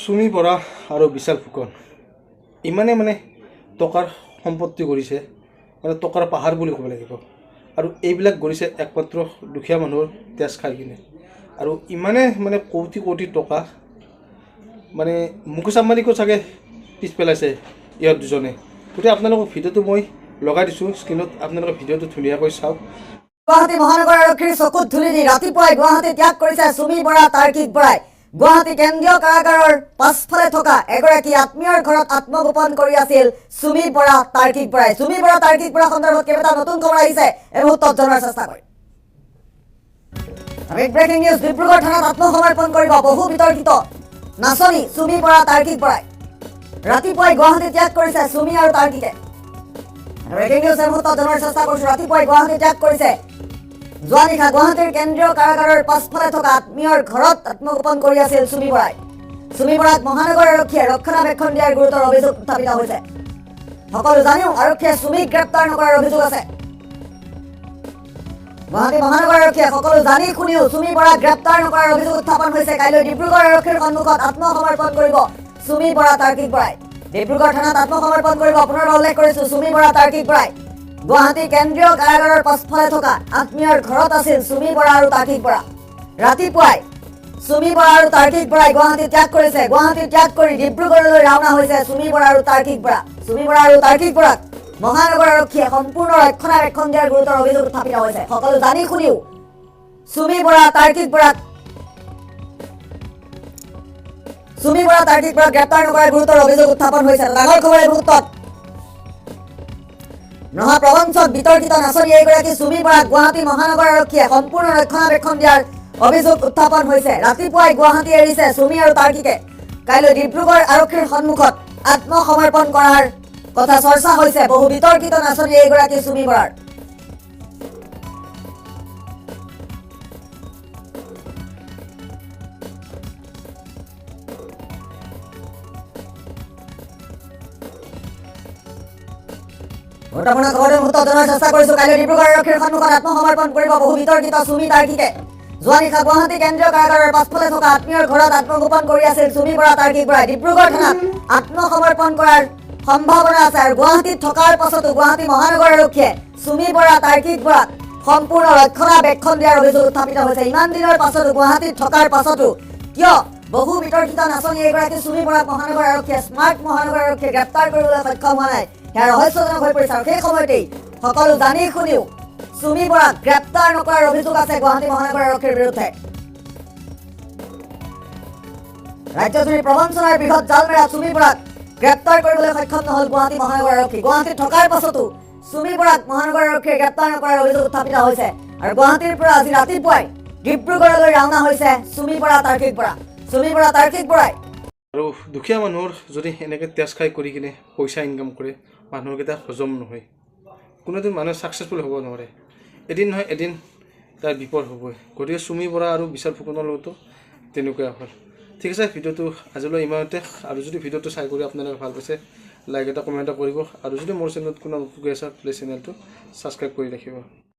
সুমি বৰা আৰু বিশাল ফুকন ইমানে টকাৰ সম্পত্তি কৰিছে, টকাৰ পাহাৰ বুলি ক'ব লাগিব। আৰু এইবিলাক কৰিছে একমাত্ৰ দুখীয়া মানুহৰ তেজ খাই কিনে। আৰু ইমানে কোটি কোটি টকা মুকেশ আম্বানীকো চাগে পিছ পেলাইছে ইহঁত দুজনে। গতিকে আপোনালোকক ভিডিঅ'টো মই লগাই দিছোঁ স্ক্ৰীণত, আপোনালোকে ভিডিঅ'টো ধুনীয়াকৈ চাওক। গুৱাহাটী মহানগৰ আৰক্ষীৰ চকুত ধুলি দি ৰাতিপুৱাই গুৱাহাটী ত্যাগ কৰিছে সুমি বৰা তাৰ্কিক বৰাই। গুৱাহাটী কেন্দ্ৰীয় কাৰাগাৰৰ পাছফালে থকা এগৰাকী আত্মীয়ৰ ঘৰত আত্মগোপন কৰি আছিল সুমি বৰা তাৰ্কিক বৰাই। সুমি বৰা তাৰ্কিক বৰা সন্দৰ্ভত কেইবাটা নতুন খবৰ আহিছে, এই মুহূৰ্তত জনাৰ চেষ্টা কৰিম। Breaking news. ডিব্ৰুগড় থানাত আত্মসমৰ্পণ কৰিব বহু বিতৰ্কিত নাচনী সুমি বৰা তাৰ্কিক বৰাই। ৰাতিপুৱাই গুৱাহাটী ত্যাগ কৰিছে সুমি আৰু তাৰ্কিকে। ব্ৰেকিং নিউজ এই মুহূৰ্তত জনাৰ চেষ্টা কৰিছোঁ। ৰাতিপুৱাই গুৱাহাটী ত্যাগ কৰিছে। যোৱা নিশা গুৱাহাটীৰ কেন্দ্ৰীয় কাৰাগাৰৰ পাছফালে থকা আত্মীয়ৰ ঘৰত আত্মগোপন কৰি আছিল সুমি বৰাই। সুমি বৰাক মহানগৰ আৰক্ষীয়ে ৰক্ষণাবেক্ষণ দিয়াৰ গুৰুতৰ অভিযোগ উত্থাপিত হৈছে। সকলো জানিও আৰক্ষীয়ে সুমিক গ্ৰেপ্তাৰ নকৰাৰ অভিযোগ আছে। গুৱাহাটী মহানগৰ আৰক্ষীয়ে সকলো জানি শুনিও সুমি বৰাক গ্ৰেপ্তাৰ নকৰাৰ অভিযোগ উত্থাপন হৈছে। কাইলৈ ডিব্ৰুগড় আৰক্ষীৰ সন্মুখত আত্মসমৰ্পণ কৰিব সুমি বৰা তাৰ্কিক বৰাই। ডিব্ৰুগড় থানাত আত্মসমৰ্পণ কৰিব, পুনৰবাৰ উল্লেখ কৰিছোঁ, সুমি বৰা তাৰ্কিক বৰাই। গুৱাহাটী কেন্দ্ৰীয় কাৰাগাৰৰ পাছফালে থকা আত্মীয়ৰ ঘৰত আছিল সুমি বৰা আৰু তাৰ্কিক বৰা। ৰাতিপুৱাই সুমি বৰা আৰু তাৰ্কিক বৰাই গুৱাহাটী ত্যাগ কৰিছে। গুৱাহাটী ত্যাগ কৰি ডিব্ৰুগড়লৈ ৰাওনা হৈছে সুমি বৰা আৰু তাৰ্কিক বৰা। সুমি বৰা আৰু তাৰ্কিক বৰাক মহানগৰ আৰক্ষীয়ে সম্পূৰ্ণ ৰক্ষণাবেক্ষণ দিয়াৰ গুৰুতৰ অভিযোগ উত্থাপিত হৈছে। সকলো জানি শুনিও সুমি বৰা তাৰ্কিক বৰাক গ্ৰেপ্তাৰ নকৰাৰ গুৰুতৰ অভিযোগ উত্থাপন হৈছে। ডাঙৰ খবৰ এই মুহূৰ্তত। নহা প্ৰবঞ্চক বিতৰ্কিত নাচনী এইগৰাকী সুমি বৰাক গুৱাহাটী মহানগৰ আৰক্ষীয়ে সম্পূৰ্ণ ৰক্ষণাবেক্ষণ দিয়াৰ অভিযোগ উত্থাপন হৈছে। ৰাতিপুৱাই গুৱাহাটী এৰিছে সুমি আৰু তাৰ্কিকে। কাইলৈ ডিব্ৰুগড় আৰক্ষীৰ সন্মুখত আত্মসমৰ্পণ কৰাৰ কথা চৰ্চা হৈছে বহু বিতৰ্কিত নাচনী এইগৰাকী সুমি বৰাৰ। গুৰুত্বপূৰ্ণ খবৰৰ মুহূৰ্তত জনাৰ চেষ্টা কৰিছোঁ। কাইলৈ ডিব্ৰুগড় আৰক্ষীৰ সন্মুখত আত্মসমৰ্পণ কৰিব বহু বিতৰ্কিত সুমি তাৰ্কিকে। যোৱা নিশা গুৱাহাটী কেন্দ্ৰীয় কাৰাগাৰৰ পাছফালে থকা আত্মীয়ৰ ঘৰত আত্মগোপন কৰি আছিল সুমি বৰা তাৰ্কিক বৰাই। ডিব্ৰুগড় থানাত আত্মসমৰ্পণ কৰাৰ সম্ভাৱনা আছে। আৰু গুৱাহাটীত থকাৰ পাছতো গুৱাহাটী মহানগৰ আৰক্ষীয়ে সুমি বৰা তাৰ্কিক বৰাক সম্পূৰ্ণ ৰক্ষণাবেক্ষণ দিয়াৰ অভিযোগ উত্থাপিত হৈছে। ইমান দিনৰ পাছতো গুৱাহাটীত থকাৰ পাছতো কিয় বহু বিতৰ্কিত নাচনী এইগৰাকী সুমি বৰাক মহানগৰ আৰক্ষীয়ে স্মাৰ্ট মহানগৰ আৰক্ষীয়ে গ্ৰেপ্তাৰ কৰিবলৈ সক্ষম হোৱা নাই, সেয়া ৰহস্যজনক হৈ পৰিছে। আৰু সেই সময়তেই সকলো জানি শুনিও সুমি বৰাক গ্ৰেপ্তাৰ নকৰাৰ অভিযোগ আছে গুৱাহাটী মহানগৰ আৰক্ষীৰ বিৰুদ্ধে। ৰাজ্যজুৰি প্ৰবঞ্চনাৰ বৃহৎ জালমেৰা সুমি বৰাক গ্ৰেপ্তাৰ কৰিবলৈ সক্ষম নহল গুৱাহাটী মহানগৰ আৰক্ষী। গুৱাহাটীত থকাৰ পাছতো সুমি বৰাক মহানগৰ আৰক্ষীয়ে গ্ৰেপ্তাৰ নকৰাৰ অভিযোগ উত্থাপিত হৈছে। আৰু গুৱাহাটীৰ পৰা আজি ৰাতিপুৱাই ডিব্ৰুগড়লৈ ৰাওনা হৈছে সুমি বৰা তাৰ্কিক বৰা। সুমি বৰা তাৰ্কিক বৰাই আৰু দুখীয়া মানুহৰ যদি এনেকৈ তেজ খাই কৰি কিনে পইচা ইনকাম কৰে, মানুহকেইটা হজম নহয়। কোনোদিন মানুহে ছাকচেছফুল হ'ব নোৱাৰে, এদিন নহয় এদিন তাৰ বিপদ হ'বই। গতিকে সুমি বৰা আৰু বিশাল ফুকনৰ লগতো তেনেকুৱা হ'ল। ঠিক আছে, ভিডিঅ'টো আজিলৈ ইমানতে। আৰু যদি ভিডিঅ'টো চাই কৰি আপোনালোকে ভাল পাইছে, লাইক এটা কমেণ্ট এটা কৰিব। আৰু যদি মোৰ চেনেলত কোনো নতুনকৈ আছে, প্লিজ চেনেলটো ছাবস্ক্ৰাইব কৰি ৰাখিব।